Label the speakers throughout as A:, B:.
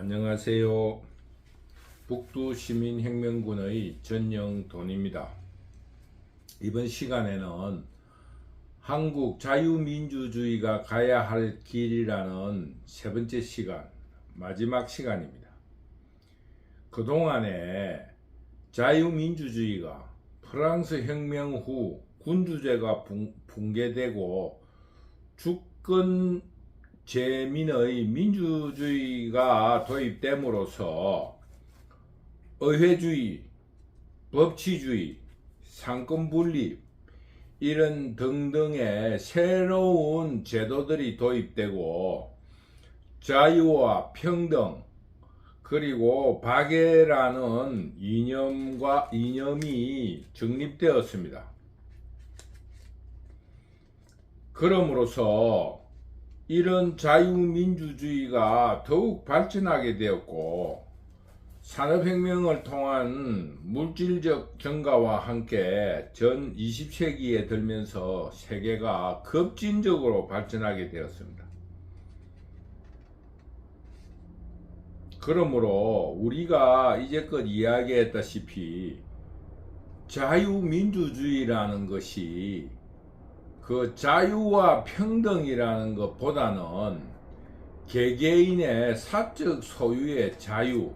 A: 안녕하세요. 북두시민혁명군의 전영돈입니다. 이번 시간에는 한국 자유민주주의가 가야 할 길이라는 세 번째 시간, 마지막 시간입니다. 그동안에 자유민주주의가 프랑스 혁명 후 군주제가 붕괴되고 주권 제민의 민주주의가 도입됨으로써 의회주의, 법치주의, 상권분립 이런 등등의 새로운 제도들이 도입되고 자유와 평등 그리고 박애라는 이념이 정립되었습니다. 그러므로서 이런 자유민주주의가 더욱 발전하게 되었고 산업혁명을 통한 물질적 증가와 함께 전 20세기에 들면서 세계가 급진적으로 발전하게 되었습니다. 그러므로 우리가 이제껏 이야기했다시피 자유민주주의라는 것이 그 자유와 평등이라는 것보다는 개개인의 사적 소유의 자유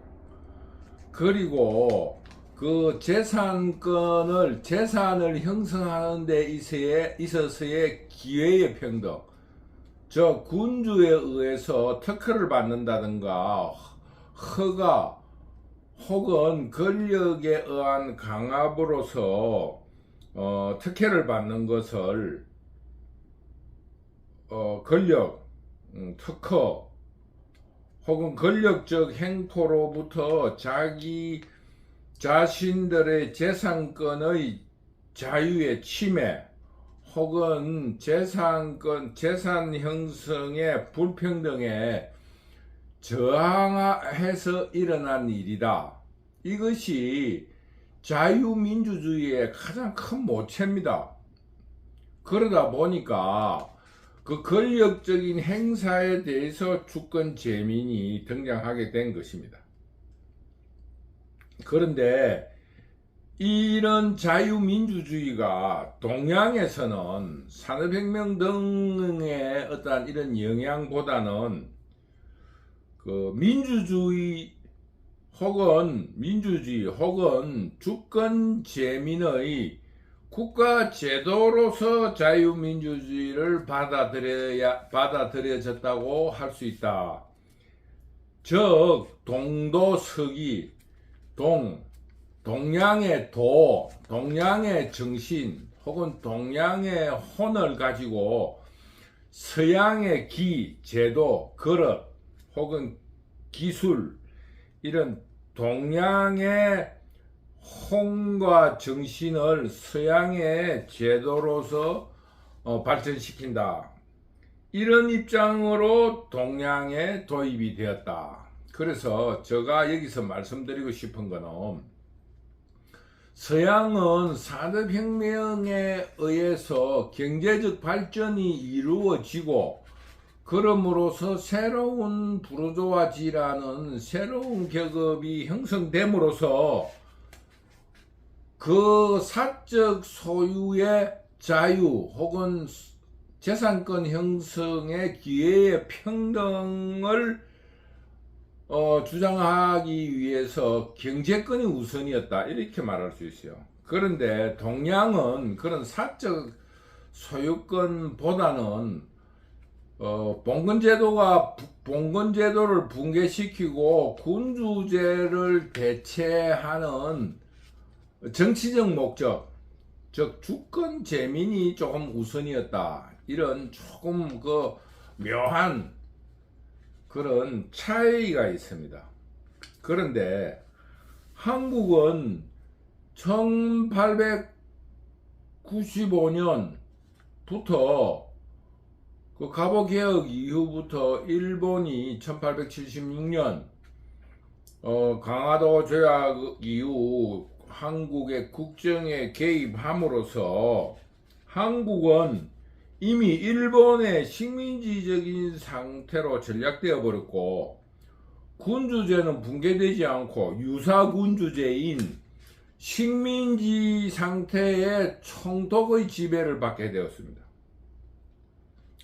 A: 그리고 그 재산을 형성하는 데 있어서의 기회의 평등, 저 군주에 의해서 특허를 받는다든가 허가 혹은 권력에 의한 강압으로서 특혜를 받는 것을 권력, 특허 혹은 권력적 행포로부터 자기 자신들의 재산권의 자유의 침해 혹은 재산 형성의 불평등에 저항해서 일어난 일이다. 이것이 자유민주주의의 가장 큰 모체입니다. 그러다 보니까 그 권력적인 행사에 대해서 주권 제민이 등장하게 된 것입니다. 그런데 이런 자유민주주의가 동양에서는 산업혁명 등의 어떤 이런 영향보다는 그 민주주의 혹은 주권 제민의 국가 제도로서 자유민주주의를 받아들여졌다고 할 수 있다. 즉 동도서기, 동양의 동양의 정신 혹은 동양의 혼을 가지고 서양의 제도, 그릇 혹은 기술 이런 동양의 혼과 정신을 서양의 제도로서 발전시킨다. 이런 입장으로 동양에 도입이 되었다. 그래서 제가 여기서 말씀드리고 싶은 것은 서양은 산업혁명에 의해서 경제적 발전이 이루어지고 그럼으로써 새로운 부르주아지라는 새로운 계급이 형성됨으로써 그 사적 소유의 자유 혹은 재산권 형성의 기회의 평등을 주장하기 위해서 경제권이 우선이었다 이렇게 말할 수 있어요. 그런데 동양은 그런 사적 소유권보다는 봉건제도를 붕괴시키고 군주제를 대체하는 정치적 목적, 즉 주권 제민이 조금 우선이었다. 이런 조금 묘한 그런 차이가 있습니다. 그런데 한국은 1895년부터 그 갑오개혁 이후부터 일본이 1876년 강화도 조약 이후 한국의 국정에 개입함으로써 한국은 이미 일본의 식민지적인 상태로 전락되어 버렸고 군주제는 붕괴되지 않고 유사군주제인 식민지 상태의 총독의 지배를 받게 되었습니다.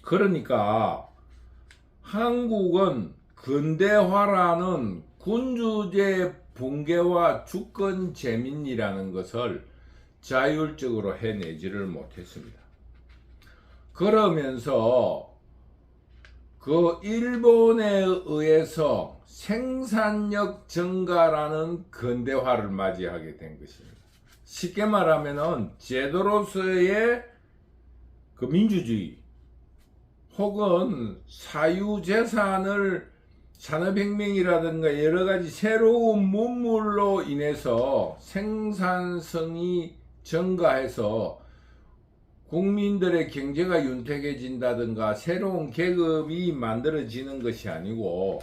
A: 그러니까 한국은 근대화라는 군주제 붕괴와 주권 재민이라는 것을 자율적으로 해내지를 못했습니다. 그러면서 그 일본에 의해서 생산력 증가라는 근대화를 맞이하게 된 것입니다. 쉽게 말하면은 제도로서의 그 민주주의 혹은 사유재산을 산업혁명이라든가 여러가지 새로운 문물로 인해서 생산성이 증가해서 국민들의 경제가 윤택해진다든가 새로운 계급이 만들어지는 것이 아니고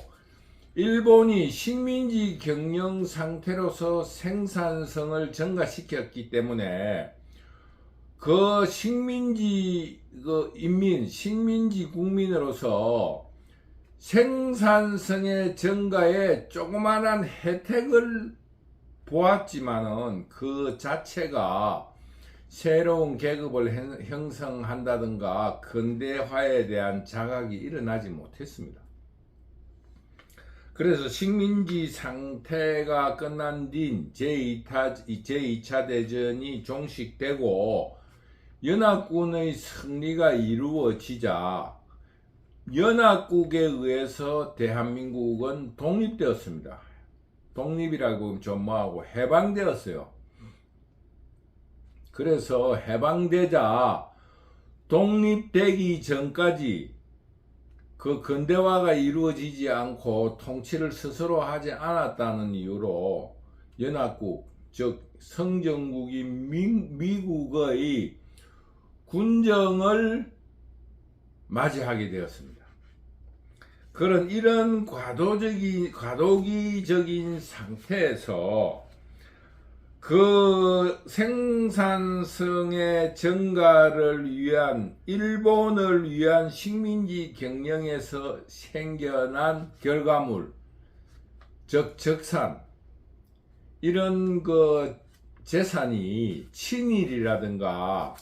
A: 일본이 식민지 경영 상태로서 생산성을 증가시켰기 때문에 그 식민지 인민, 식민지 국민으로서 생산성의 증가에 조그마한 혜택을 보았지만은 그 자체가 새로운 계급을 형성한다든가 근대화에 대한 자각이 일어나지 못했습니다. 그래서 식민지 상태가 끝난 뒤 제2차 대전이 종식되고 연합군의 승리가 이루어지자 연합국에 의해서 대한민국은 독립되었습니다. 독립이라고 전무하고 해방되었어요. 그래서 해방되자 독립되기 전까지 그 근대화가 이루어지지 않고 통치를 스스로 하지 않았다는 이유로 연합국, 즉 성전국인 미국의 군정을 맞이하게 되었습니다. 이런 과도기적인 상태에서 그 생산성의 증가를 위한 일본을 위한 식민지 경영에서 생겨난 결과물, 즉 적산, 이런 그 재산이 친일이라든가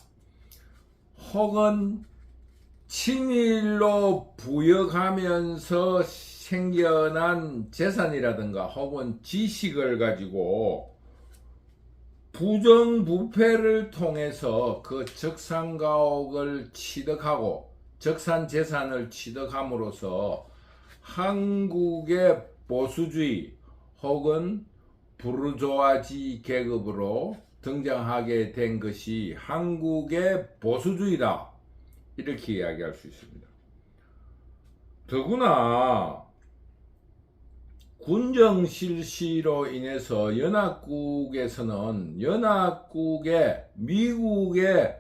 A: 혹은 친일로 부역하면서 생겨난 재산이라든가 혹은 지식을 가지고 부정부패를 통해서 그 적산가옥을 취득하고 적산 재산을 취득함으로써 한국의 보수주의 혹은 부르조아지 계급으로 등장하게 된 것이 한국의 보수주의다, 이렇게 이야기할 수 있습니다. 더구나 군정 실시로 인해서 연합국에서는 미국의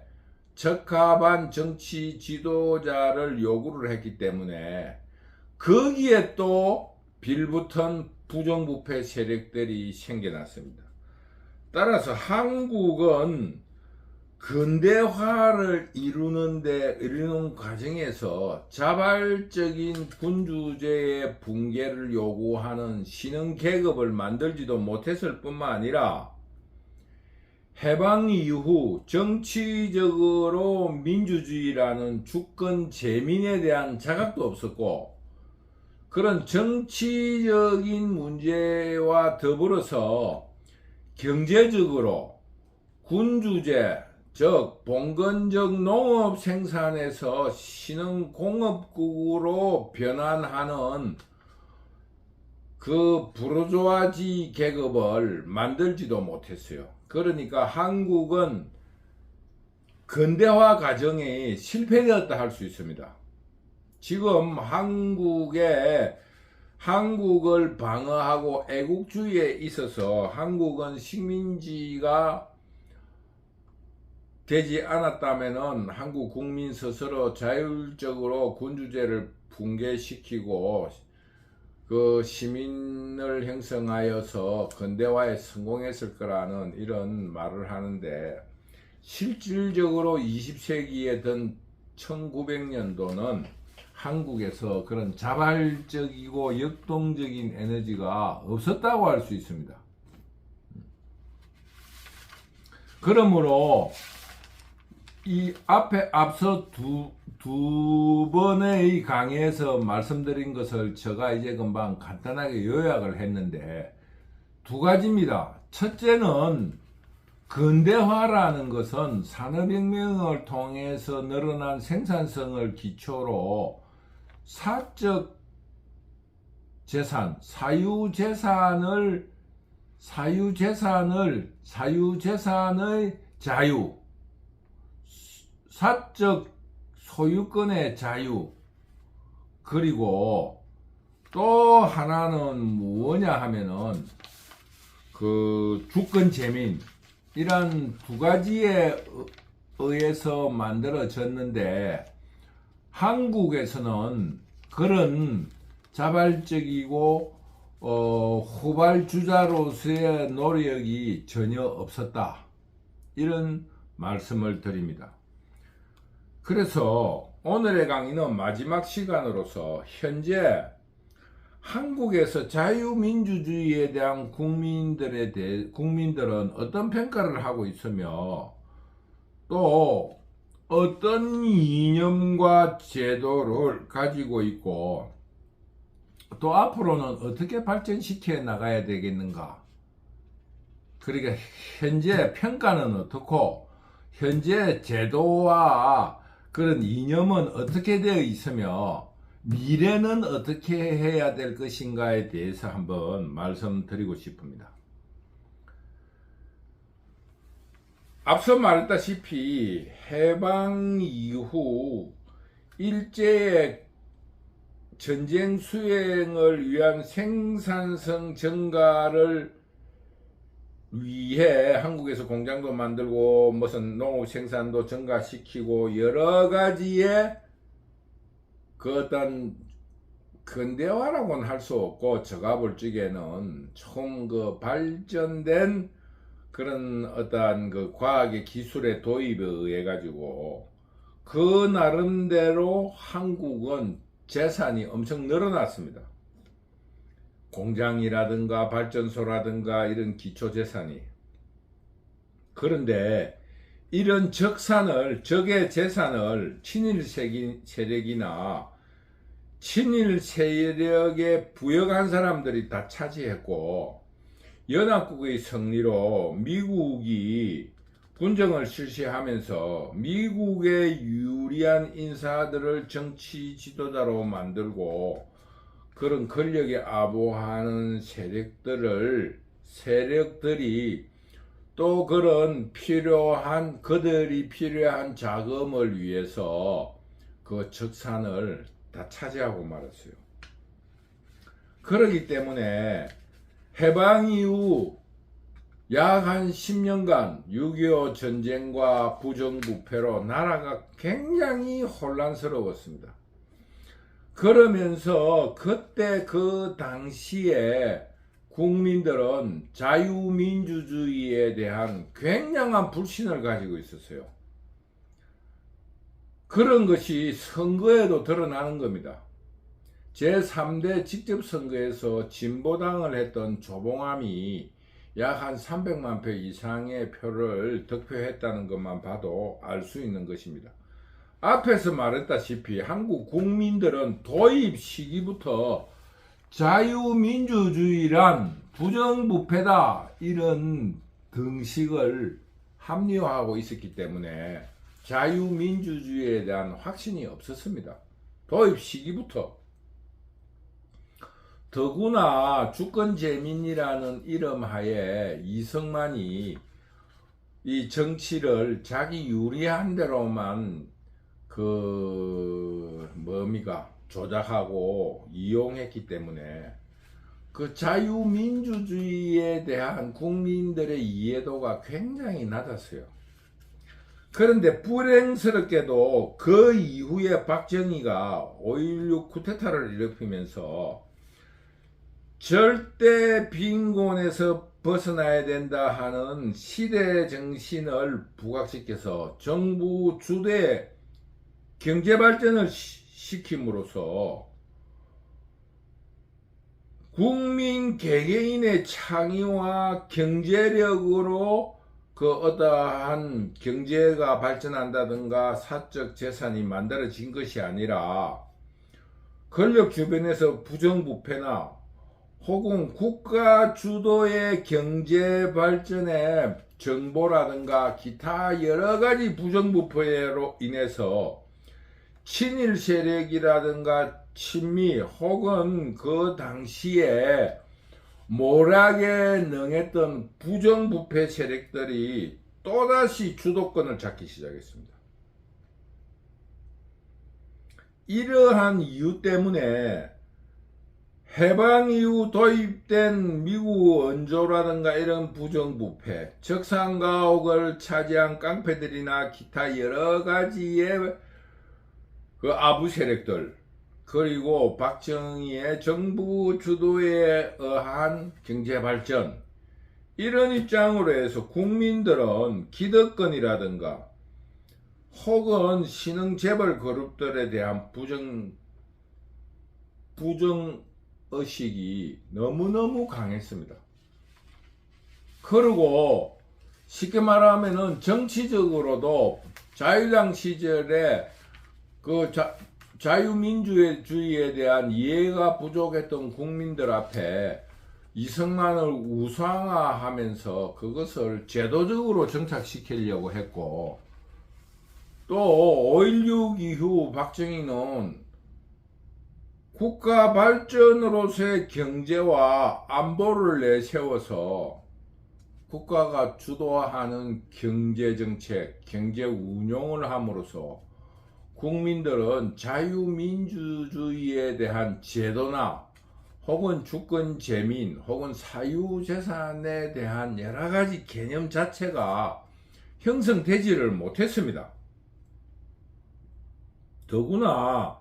A: 적합한 정치 지도자를 요구를 했기 때문에 거기에 또 빌붙은 부정부패 세력들이 생겨났습니다. 따라서 한국은 근대화를 이루는 과정에서 자발적인 군주제의 붕괴를 요구하는 신흥 계급을 만들지도 못했을 뿐만 아니라 해방 이후 정치적으로 민주주의라는 주권 재민에 대한 자각도 없었고, 그런 정치적인 문제와 더불어서 경제적으로 군주제, 즉 봉건적 농업 생산에서 신흥 공업국으로 변환하는 그 부르조아지 계급을 만들지도 못했어요. 그러니까 한국은 근대화 과정이 실패되었다 할 수 있습니다. 지금 한국을 방어하고 애국주의에 있어서 한국은 식민지가 되지 않았다면은 한국 국민 스스로 자율적으로 군주제를 붕괴시키고 그 시민을 형성하여서 근대화에 성공했을 거라는 이런 말을 하는데, 실질적으로 20세기에 든 1900년도는 한국에서 그런 자발적이고 역동적인 에너지가 없었다고 할 수 있습니다. 그러므로 이 앞서 두 번의 강의에서 말씀드린 것을 제가 이제 금방 간단하게 요약을 했는데 두 가지입니다. 첫째는 근대화라는 것은 산업혁명을 통해서 늘어난 생산성을 기초로 사적 재산, 사유재산의 자유, 사적 소유권의 자유, 그리고 또 하나는 뭐냐 하면은 그 주권 재민, 이런 두 가지에 의해서 만들어졌는데 한국에서는 그런 자발적이고 후발주자로서의 노력이 전혀 없었다, 이런 말씀을 드립니다. 그래서 오늘의 강의는 마지막 시간으로서 현재 한국에서 자유민주주의에 대한 국민들은 어떤 평가를 하고 있으며 또 어떤 이념과 제도를 가지고 있고 또 앞으로는 어떻게 발전시켜 나가야 되겠는가, 그러니까 현재 평가는 어떻고 현재 제도와 그런 이념은 어떻게 되어 있으며 미래는 어떻게 해야 될 것인가에 대해서 한번 말씀드리고 싶습니다. 앞서 말했다시피 해방 이후 일제의 전쟁 수행을 위한 생산성 증가를 위해 한국에서 공장도 만들고 무슨 농업 생산도 증가시키고 여러 가지의 그 어떤 근대화라고는 할 수 없고 제가 볼 적에는 좀 그 발전된 그런 어떤 그 과학의 기술의 도입에 의해 가지고 그 나름대로 한국은 재산이 엄청 늘어났습니다. 공장이라든가 발전소라든가 이런 기초 재산이. 그런데 이런 적의 재산을 친일 세력이나 친일 세력에 부역한 사람들이 다 차지했고 연합국의 승리로 미국이 분정을 실시하면서 미국의 유리한 인사들을 정치 지도자로 만들고 그런 권력에 아부하는 세력들이 또 그런 그들이 필요한 자금을 위해서 그 적산을 다 차지하고 말았어요. 그렇기 때문에 해방 이후 약 한 10년간 6.25 전쟁과 부정부패로 나라가 굉장히 혼란스러웠습니다. 그러면서 그때 그 당시에 국민들은 자유민주주의에 대한 굉장한 불신을 가지고 있었어요. 그런 것이 선거에도 드러나는 겁니다. 제3대 직접선거에서 진보당을 했던 조봉암이 약 한 300만 표 이상의 표를 득표했다는 것만 봐도 알 수 있는 것입니다. 앞에서 말했다시피 한국 국민들은 도입 시기부터 자유민주주의란 부정부패다, 이런 등식을 합리화하고 있었기 때문에 자유민주주의에 대한 확신이 없었습니다. 도입 시기부터. 더구나 주권재민이라는 이름 하에 이승만이 이 정치를 자기 유리한 대로만 조작하고 이용했기 때문에 그 자유민주주의에 대한 국민들의 이해도가 굉장히 낮았어요. 그런데 불행스럽게도 그 이후에 박정희가 5.16 쿠데타를 일으키면서 절대 빈곤에서 벗어나야 된다 하는 시대 정신을 부각시켜서 정부 주도의 경제발전을 시킴으로써 국민 개개인의 창의와 경제력으로 그 어떠한 경제가 발전한다든가 사적 재산이 만들어진 것이 아니라 권력 주변에서 부정부패나 혹은 국가 주도의 경제 발전에 정보라든가 기타 여러 가지 부정부패로 인해서 친일 세력이라든가 친미 혹은 그 당시에 모락에 능했던 부정부패 세력들이 또다시 주도권을 잡기 시작했습니다. 이러한 이유 때문에 해방 이후 도입된 미국 원조라든가 이런 부정부패, 적산가옥을 차지한 깡패들이나 기타 여러 가지의 그 아부 세력들, 그리고 박정희의 정부 주도에 의한 경제 발전, 이런 입장으로 해서 국민들은 기득권이라든가 혹은 신흥 재벌 그룹들에 대한 부정 의식이 너무너무 강했습니다. 그리고 쉽게 말하면은 정치적으로도 자유당 시절에 그 자유민주주의에 대한 이해가 부족했던 국민들 앞에 이승만을 우상화하면서 그것을 제도적으로 정착시키려고 했고, 또 5.16 이후 박정희는 국가 발전으로서의 경제와 안보를 내세워서 국가가 주도하는 경제정책, 경제 운용을 함으로써 국민들은 자유민주주의에 대한 제도나 혹은 주권 재민 혹은 사유재산에 대한 여러가지 개념 자체가 형성되지를 못했습니다. 더구나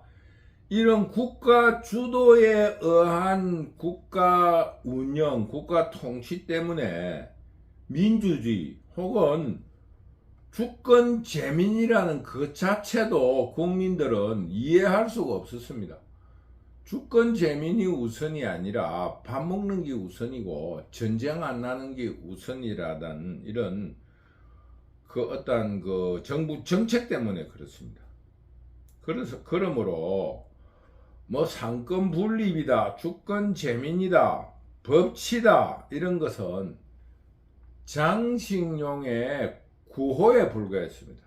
A: 이런 국가 주도에 의한 국가 운영, 국가 통치 때문에 민주주의 혹은 주권 재민이라는 그 자체도 국민들은 이해할 수가 없었습니다. 주권 재민이 우선이 아니라 밥 먹는 게 우선이고 전쟁 안 나는 게 우선이라는 이런 그 어떤 그 정부 정책 때문에 그렇습니다. 그러므로 뭐 상권 분립이다, 주권 재민이다, 법치다, 이런 것은 장식용의 구호에 불과했습니다.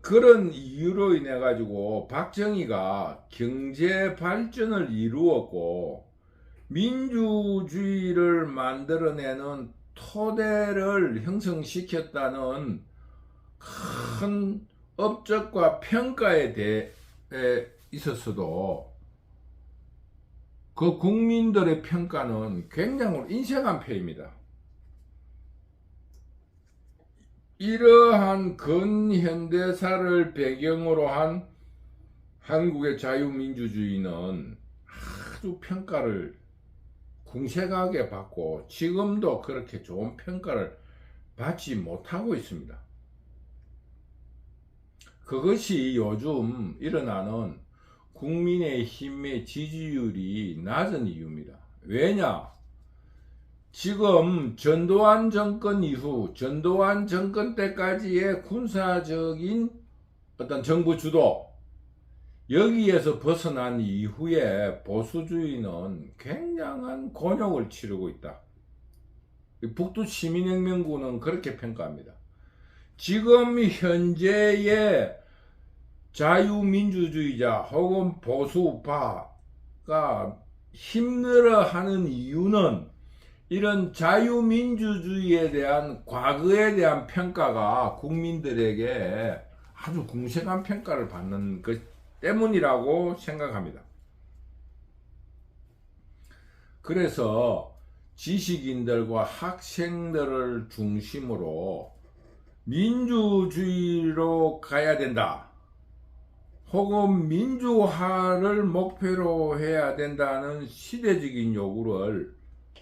A: 그런 이유로 인해 가지고 박정희가 경제 발전을 이루었고 민주주의를 만들어내는 토대를 형성시켰다는 큰 업적과 평가에 대해 있었어도 그 국민들의 평가는 굉장히 인색한 편입니다. 이러한 근현대사를 배경으로 한 한국의 자유민주주의는 아주 평가를 궁색하게 받고 지금도 그렇게 좋은 평가를 받지 못하고 있습니다. 그것이 요즘 일어나는 국민의힘의 지지율이 낮은 이유입니다. 왜냐? 지금 전두환 정권 이후 전두환 정권 때까지의 군사적인 어떤 정부 주도, 여기에서 벗어난 이후에 보수주의는 굉장한 곤욕을 치르고 있다. 북두 시민혁명군은 그렇게 평가합니다. 지금 현재의 자유민주주의자 혹은 보수파가 힘들어하는 이유는 이런 자유민주주의에 대한 과거에 대한 평가가 국민들에게 아주 궁색한 평가를 받는 것 때문이라고 생각합니다. 그래서 지식인들과 학생들을 중심으로 민주주의로 가야 된다, 혹은 민주화를 목표로 해야 된다는 시대적인 요구를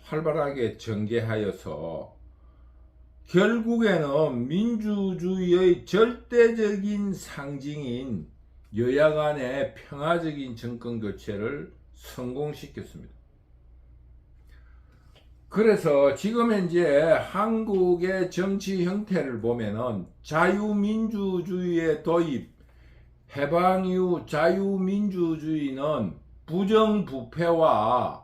A: 활발하게 전개하여서 결국에는 민주주의의 절대적인 상징인 여야 간의 평화적인 정권 교체를 성공시켰습니다. 그래서 지금 현재 한국의 정치 형태를 보면은 자유민주주의의 도입, 해방 이후 자유민주주의는 부정부패와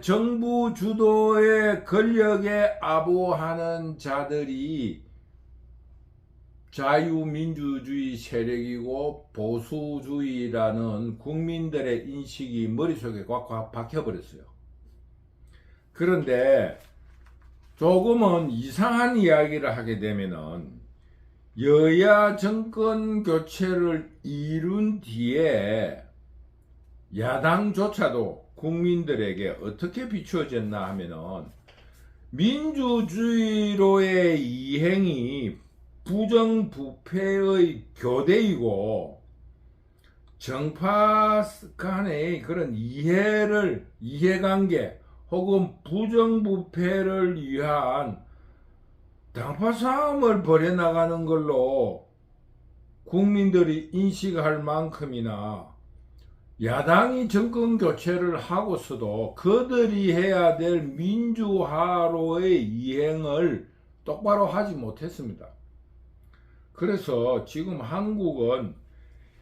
A: 정부 주도의 권력에 아부하는 자들이 자유민주주의 세력이고 보수주의라는 국민들의 인식이 머릿속에 꽉꽉 박혀버렸어요. 그런데 조금은 이상한 이야기를 하게 되면은 여야 정권 교체를 이룬 뒤에 야당조차도 국민들에게 어떻게 비추어졌나 하면은 민주주의로의 이행이 부정부패의 교대이고 정파 간의 그런 이해관계 혹은 부정부패를 위한 당파 싸움을 벌여나가는 걸로 국민들이 인식할 만큼이나 야당이 정권 교체를 하고서도 그들이 해야 될 민주화로의 이행을 똑바로 하지 못했습니다. 그래서 지금 한국은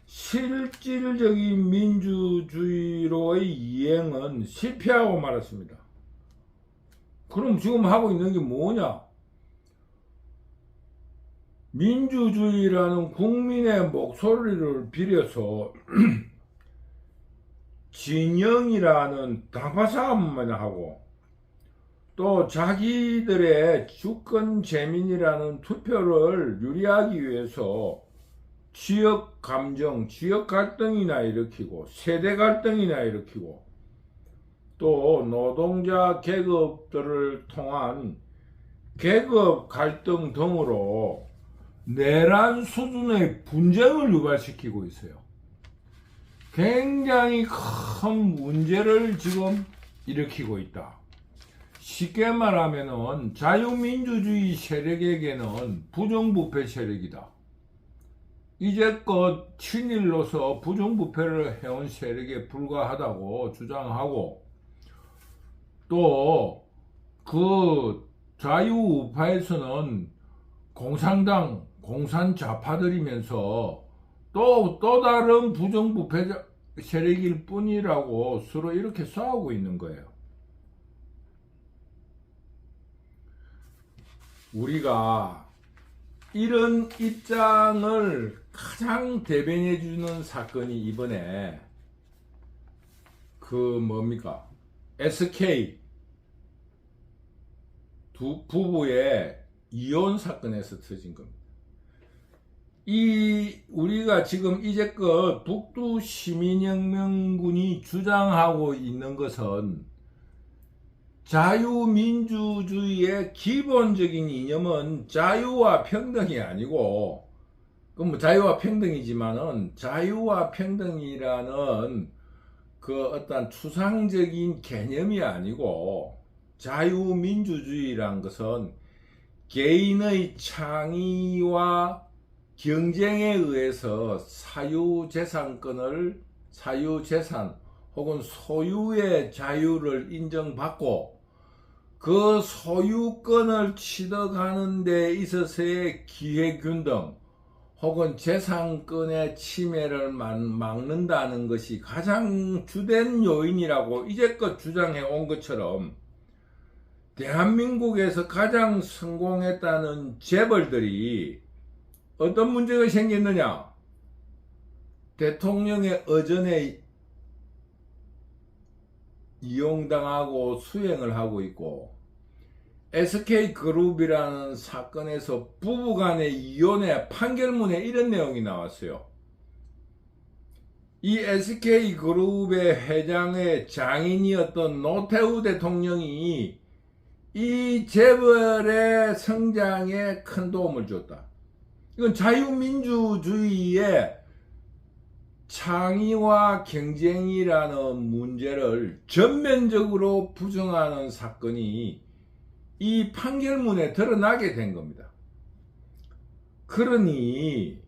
A: 실질적인 민주주의로의 이행은 실패하고 말았습니다. 그럼 지금 하고 있는 게 뭐냐? 민주주의라는 국민의 목소리를 빌려서 진영이라는 당파 싸움만 하고 또 자기들의 주권 재민이라는 투표를 유리하기 위해서 지역 감정, 지역 갈등이나 일으키고 세대 갈등이나 일으키고 또 노동자 계급들을 통한 계급 갈등 등으로 내란 수준의 분쟁을 유발시키고 있어요. 굉장히 큰 문제를 지금 일으키고 있다. 쉽게 말하면은 자유민주주의 세력에게는 부정부패 세력이다. 이제껏 친일로서 부정부패를 해온 세력에 불과하다고 주장하고 또 그 자유우파에서는 공산당, 공산좌파들이면서 또 다른 부정부패 세력일 뿐이라고 서로 이렇게 싸우고 있는 거예요. 우리가 이런 입장을 가장 대변해 주는 사건이 이번에 SK 두 부부의 이혼 사건에서 터진 겁니다. 우리가 지금 이제껏 북두 시민혁명군이 주장하고 있는 것은 자유민주주의의 기본적인 이념은 자유와 평등이 아니고, 자유와 평등이지만은 자유와 평등이라는 그 어떤 추상적인 개념이 아니고, 자유민주주의란 것은 개인의 창의와 경쟁에 의해서 사유재산 혹은 소유의 자유를 인정받고 그 소유권을 취득하는 데 있어서의 기회균등 혹은 재산권의 침해를 막는다는 것이 가장 주된 요인이라고 이제껏 주장해 온 것처럼 대한민국에서 가장 성공했다는 재벌들이 어떤 문제가 생겼느냐? 대통령의 어전에 이용당하고 수행을 하고 있고, SK그룹이라는 사건에서 부부간의 이혼의 판결문에 이런 내용이 나왔어요. 이 SK그룹의 회장의 장인이었던 노태우 대통령이 이 재벌의 성장에 큰 도움을 줬다. 이건 자유민주주의의 창의와 경쟁이라는 문제를 전면적으로 부정하는 사건이 이 판결문에 드러나게 된 겁니다. 그러니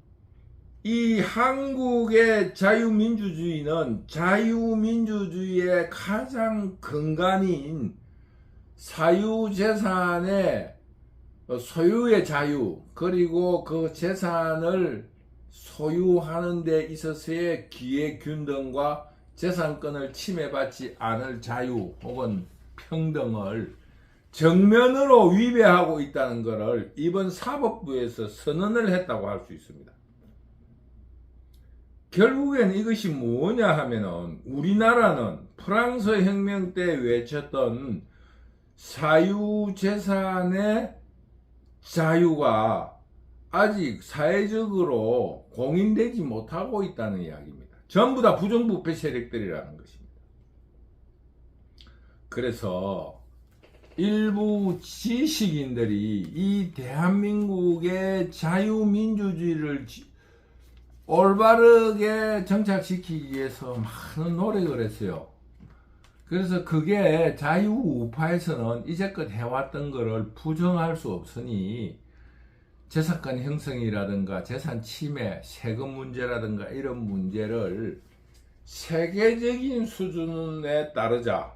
A: 이 한국의 자유민주주의는 자유민주주의의 가장 근간인 사유재산의 소유의 자유, 그리고 그 재산을 소유하는 데 있어서의 기회균등과 재산권을 침해받지 않을 자유 혹은 평등을 정면으로 위배하고 있다는 것을 이번 사법부에서 선언을 했다고 할 수 있습니다. 결국엔 이것이 뭐냐 하면은 우리나라는 프랑스 혁명 때 외쳤던 사유재산의 자유가 아직 사회적으로 공인되지 못하고 있다는 이야기입니다. 전부 다 부정부패 세력들이라는 것입니다. 그래서 일부 지식인들이 이 대한민국의 자유민주주의를 올바르게 정착시키기 위해서 많은 노력을 했어요. 그래서 그게 자유우파에서는 이제껏 해왔던 것을 부정할 수 없으니 재산권 형성이라든가 재산 침해, 세금 문제라든가 이런 문제를 세계적인 수준에 따르자.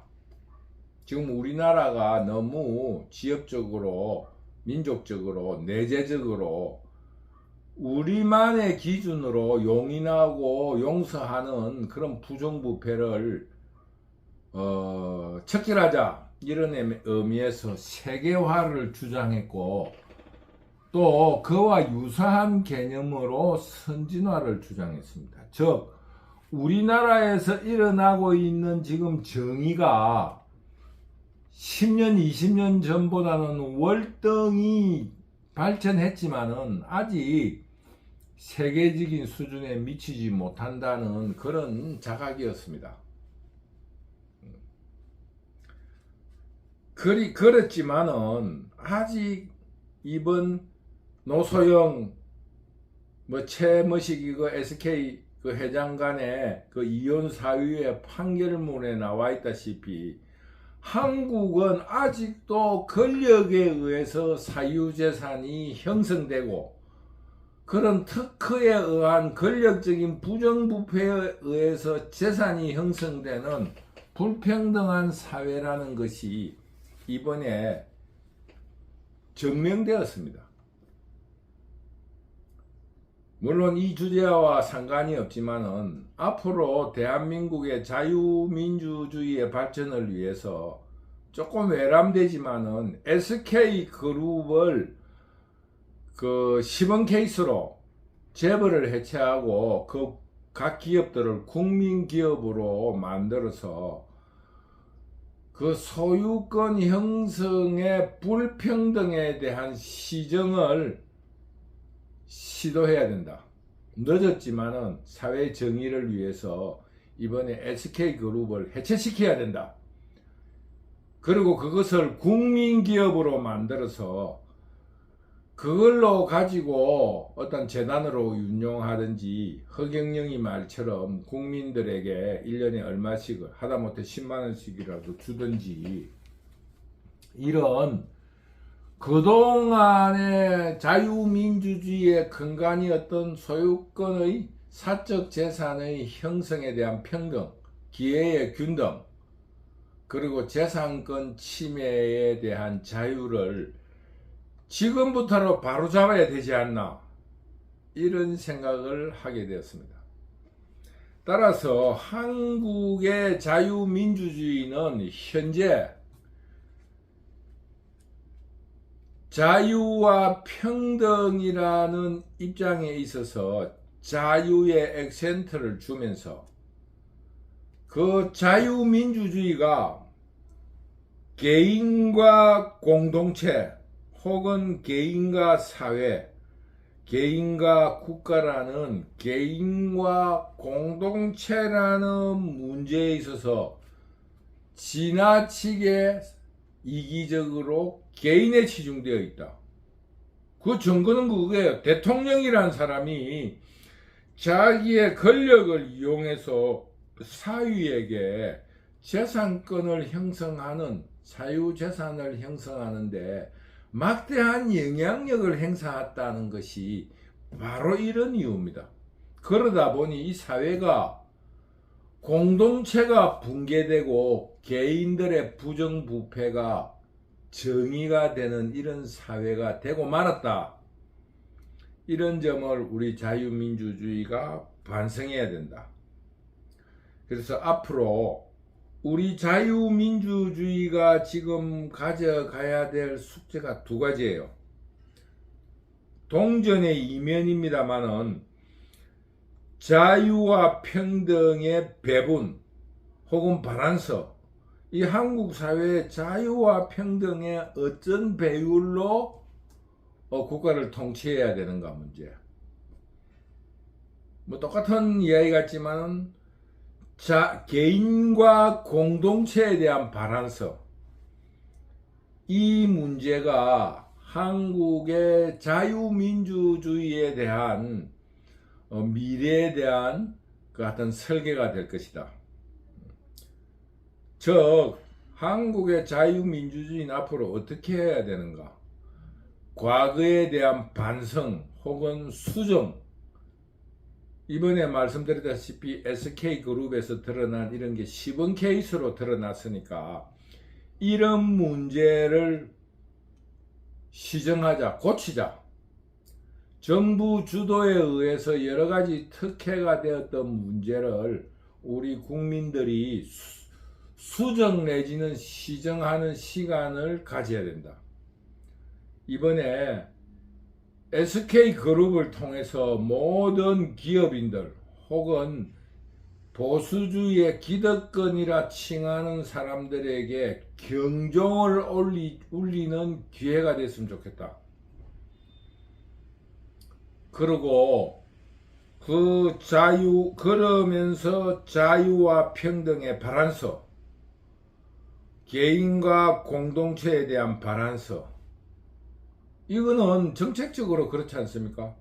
A: 지금 우리나라가 너무 지역적으로, 민족적으로, 내재적으로 우리만의 기준으로 용인하고 용서하는 그런 부정부패를 척결하자, 이런 의미에서 세계화를 주장했고 또 그와 유사한 개념으로 선진화를 주장했습니다. 즉 우리나라에서 일어나고 있는 지금 정의가 10년, 20년 전보다는 월등히 발전했지만은 아직 세계적인 수준에 미치지 못한다는 그런 자각이었습니다. 그렇지만은 아직 이번 노소영 최머식이 그 SK 그 회장 간의 그 이혼 사유의 판결문에 나와 있다시피 한국은 아직도 권력에 의해서 사유재산이 형성되고 그런 특허에 의한 권력적인 부정부패에 의해서 재산이 형성되는 불평등한 사회라는 것이 이번에 증명되었습니다. 물론 이 주제와 상관이 없지만은 앞으로 대한민국의 자유민주주의의 발전을 위해서 조금 외람되지만은 SK그룹을 그 시범 케이스로 재벌을 해체하고 그 각 기업들을 국민기업으로 만들어서 그 소유권 형성의 불평등에 대한 시정을 시도해야 된다. 늦었지만은 사회 정의를 위해서 이번에 SK그룹을 해체시켜야 된다. 그리고 그것을 국민기업으로 만들어서 그걸로 가지고 어떤 재단으로 운용하든지 허경영이 말처럼 국민들에게 1년에 얼마씩 하다못해 10만원씩이라도 주든지 이런 그동안의 자유민주주의의 근간이었던 소유권의 사적 재산의 형성에 대한 평등, 기회의 균등, 그리고 재산권 침해에 대한 자유를 지금부터로 바로 잡아야 되지 않나, 이런 생각을 하게 되었습니다. 따라서 한국의 자유민주주의는 현재 자유와 평등이라는 입장에 있어서 자유의 액센트를 주면서 그 자유민주주의가 개인과 공동체 혹은 개인과 사회, 개인과 국가라는 개인과 공동체라는 문제에 있어서 지나치게 이기적으로 개인에 치중되어 있다. 그 증거는 그거예요. 대통령이란 사람이 자기의 권력을 이용해서 사위에게 재산권을 형성하는 사유재산을 형성하는데 막대한 영향력을 행사했다는 것이 바로 이런 이유입니다. 그러다 보니 이 사회가 공동체가 붕괴되고 개인들의 부정부패가 정의가 되는 이런 사회가 되고 말았다. 이런 점을 우리 자유민주주의가 반성해야 된다. 그래서 앞으로 우리 자유민주주의가 지금 가져가야 될 숙제가 두 가지예요. 동전의 이면입니다만은 자유와 평등의 배분 혹은 바란서, 이 한국 사회의 자유와 평등의 어떤 배율로 국가를 통치해야 되는가 문제. 뭐 똑같은 이야기 같지만은 개인과 공동체에 대한 바란서, 이 문제가 한국의 자유민주주의에 대한 미래에 대한 그 같은 설계가 될 것이다. 즉 한국의 자유민주주의는 앞으로 어떻게 해야 되는가? 과거에 대한 반성 혹은 수정, 이번에 말씀드렸다시피 SK그룹에서 드러난 이런 게 시범 케이스로 드러났으니까 이런 문제를 시정하자, 고치자. 정부 주도에 의해서 여러 가지 특혜가 되었던 문제를 우리 국민들이 수정 내지는 시정하는 시간을 가져야 된다. 이번에 SK그룹을 통해서 모든 기업인들 혹은 보수주의의 기득권이라 칭하는 사람들에게 경종을 울리는 기회가 됐으면 좋겠다. 그리고 그러면서 자유와 평등의 바란서, 개인과 공동체에 대한 바란서, 이거는 정책적으로 그렇지 않습니까?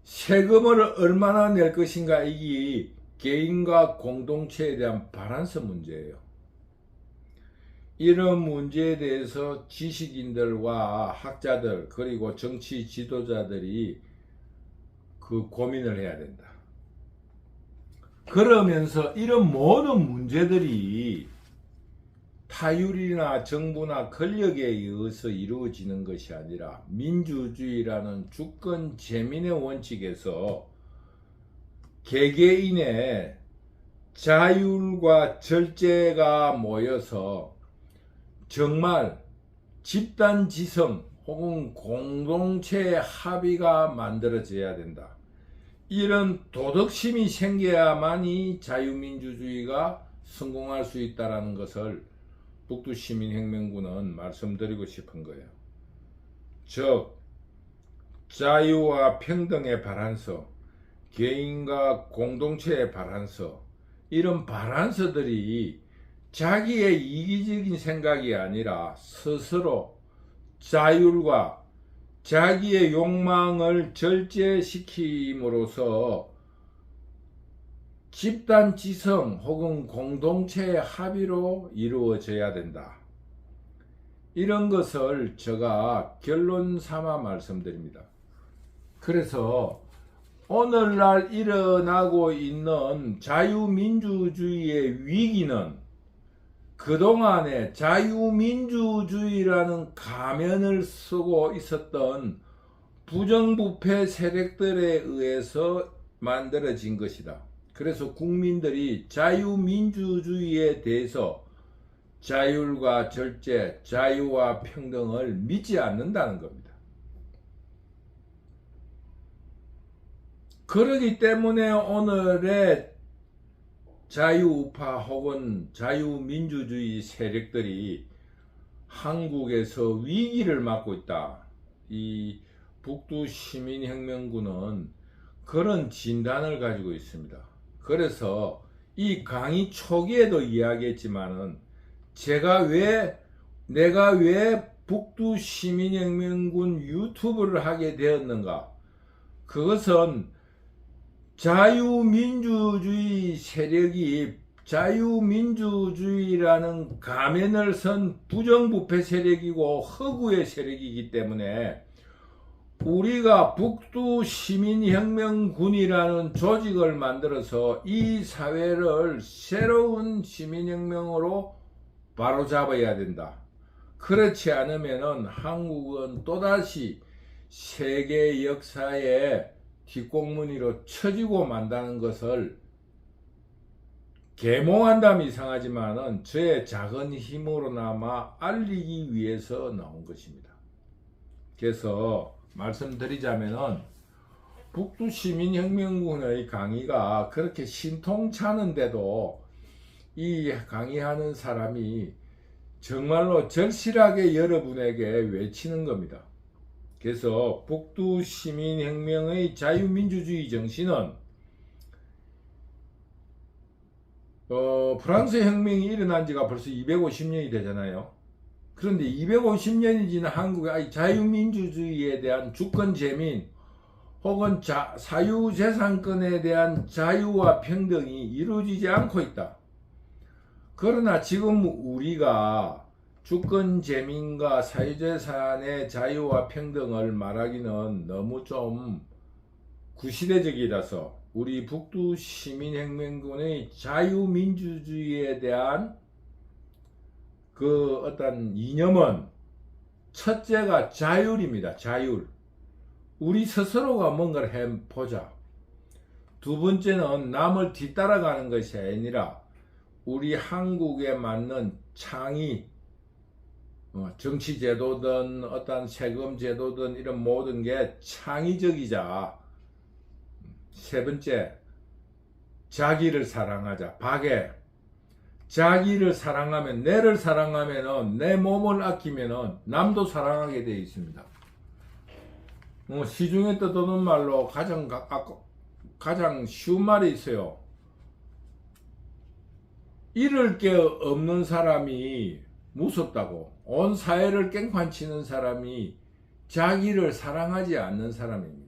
A: 세금을 얼마나 낼 것인가, 이게 개인과 공동체에 대한 바란서 문제예요. 이런 문제에 대해서 지식인들과 학자들 그리고 정치 지도자들이 그 고민을 해야 된다. 그러면서 이런 모든 문제들이 타율이나 정부나 권력에 의해서 이루어지는 것이 아니라 민주주의라는 주권 재민의 원칙에서 개개인의 자율과 절제가 모여서 정말 집단지성 혹은 공동체의 합의가 만들어져야 된다. 이런 도덕심이 생겨야만이 자유민주주의가 성공할 수 있다는 것을 북두시민혁명군은 말씀드리고 싶은 거예요. 즉 자유와 평등의 바란서, 개인과 공동체의 바란서, 이런 바란서들이 자기의 이기적인 생각이 아니라 스스로 자율과 자기의 욕망을 절제시킴으로써 집단지성 혹은 공동체의 합의로 이루어져야 된다. 이런 것을 제가 결론 삼아 말씀드립니다. 그래서 오늘날 일어나고 있는 자유민주주의의 위기는 그동안에 자유민주주의라는 가면을 쓰고 있었던 부정부패 세력들에 의해서 만들어진 것이다. 그래서 국민들이 자유민주주의에 대해서 자율과 절제, 자유와 평등을 믿지 않는다는 겁니다. 그렇기 때문에 오늘의 자유우파 혹은 자유민주주의 세력들이 한국에서 위기를 맞고 있다. 이 북두시민혁명군은 그런 진단을 가지고 있습니다. 그래서 이 강의 초기에도 이야기했지만은 내가 왜 북두시민혁명군 유튜브를 하게 되었는가? 그것은 자유민주주의 세력이 자유민주주의라는 가면을 쓴 부정부패 세력이고 허구의 세력이기 때문에 우리가 북두시민혁명군이라는 조직을 만들어서 이 사회를 새로운 시민혁명으로 바로잡아야 된다. 그렇지 않으면 한국은 또다시 세계 역사의 뒷공무니로 처지고 만다는 것을 계몽한다면 이상하지만은 저의 작은 힘으로나마 알리기 위해서 나온 것입니다. 그래서 말씀드리자면은 북두시민혁명군의 강의가 그렇게 신통찮은데도 이 강의하는 사람이 정말로 절실하게 여러분에게 외치는 겁니다. 그래서 북두시민혁명의 자유민주주의 정신은 프랑스 혁명이 일어난 지가 벌써 250년이 되잖아요. 그런데 250년이 지난 한국의 자유민주주의에 대한 주권재민 혹은 사유재산권에 대한 자유와 평등이 이루어지지 않고 있다. 그러나 지금 우리가 주권재민과 사유재산의 자유와 평등을 말하기는 너무 좀 구시대적이라서 우리 북두시민혁명군의 자유민주주의에 대한 그 어떤 이념은 첫째가 자율입니다. 자율. 우리 스스로가 뭔가를 해보자. 두 번째는 남을 뒤따라가는 것이 아니라 우리 한국에 맞는 창의, 정치제도든 어떤 세금제도든 이런 모든 게 창의적이자. 세 번째, 자기를 사랑하자. 박애. 자기를 사랑하면, 내를 사랑하면은, 내 몸을 아끼면은 남도 사랑하게 되어 있습니다. 시중에 떠도는 말로 가장 쉬운 말이 있어요. 잃을 게 없는 사람이 무섭다고. 온 사회를 깽판치는 사람이 자기를 사랑하지 않는 사람입니다.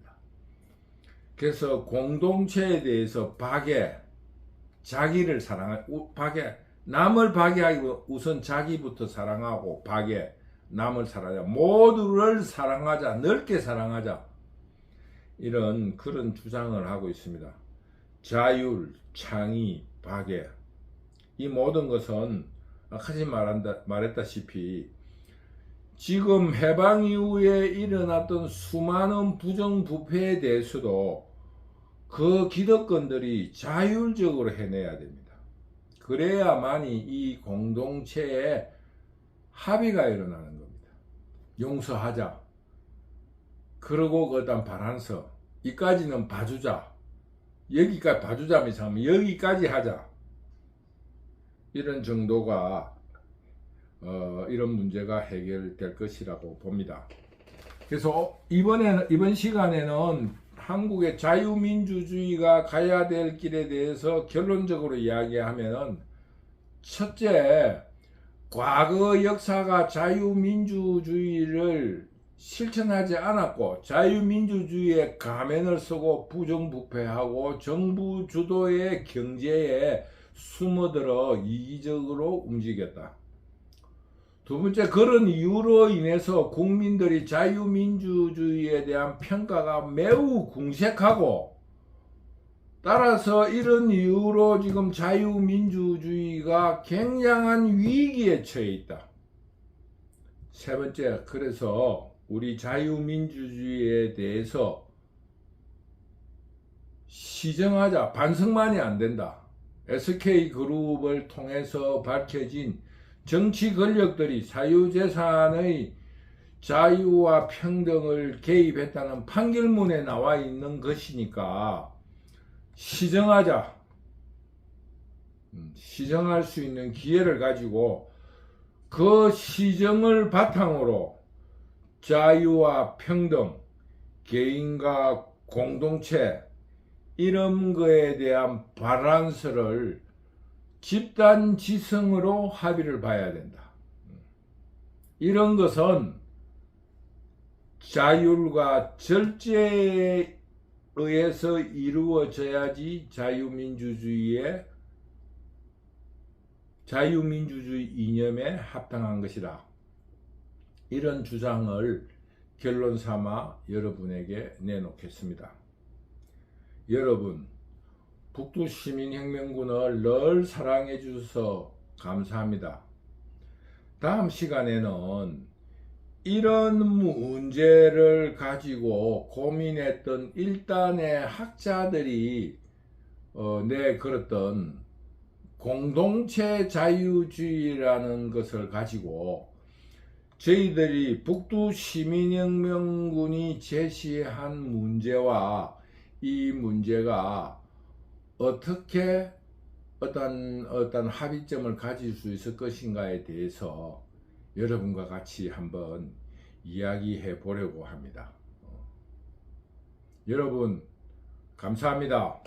A: 그래서 공동체에 대해서 박애, 자기를 박애, 남을 박애하기 우선 자기부터 사랑하고 박애, 남을 사랑하자, 모두를 사랑하자, 넓게 사랑하자, 이런 그런 주장을 하고 있습니다. 자율, 창의, 박애, 이 모든 것은 아까 말했다시피 지금 해방 이후에 일어났던 수많은 부정부패에 대해서도 그 기득권들이 자율적으로 해내야 됩니다. 그래야만이 이 공동체에 합의가 일어나는 겁니다. 용서하자. 그러고 그다음 발안서. 이까지는 봐주자. 여기까지 봐주자면 이상하면 여기까지 하자. 이런 정도가 이런 문제가 해결될 것이라고 봅니다. 그래서 이번 시간에는 한국의 자유민주주의가 가야 될 길에 대해서 결론적으로 이야기하면은, 첫째, 과거 역사가 자유민주주의를 실천하지 않았고 자유민주주의의 가면을 쓰고 부정부패하고 정부 주도의 경제에 숨어들어 이기적으로 움직였다. 두 번째, 그런 이유로 인해서 국민들이 자유민주주의에 대한 평가가 매우 궁색하고, 따라서 이런 이유로 지금 자유민주주의가 굉장한 위기에 처해 있다. 세 번째, 그래서 우리 자유민주주의에 대해서 시정하자. 반성만이 안 된다. SK그룹을 통해서 밝혀진 정치 권력들이 사유재산의 자유와 평등을 개입했다는 판결문에 나와 있는 것이니까 시정하자. 시정할 수 있는 기회를 가지고 그 시정을 바탕으로 자유와 평등, 개인과 공동체, 이런 거에 대한 바란스를 집단지성으로 합의를 봐야 된다. 이런 것은 자율과 절제에 의해서 이루어져야지 자유민주주의의 자유민주주의 이념에 합당한 것이다. 이런 주장을 결론 삼아 여러분에게 내놓겠습니다. 여러분, 북두시민혁명군을 늘 사랑해 주셔서 감사합니다. 다음 시간에는 이런 문제를 가지고 고민했던 일단의 학자들이 내걸었던 공동체 자유주의라는 것을 가지고 저희들이 북두시민혁명군이 제시한 문제와 이 문제가 어떻게 어떤 합의점을 가질 수 있을 것인가에 대해서 여러분과 같이 한번 이야기해 보려고 합니다. 여러분, 감사합니다.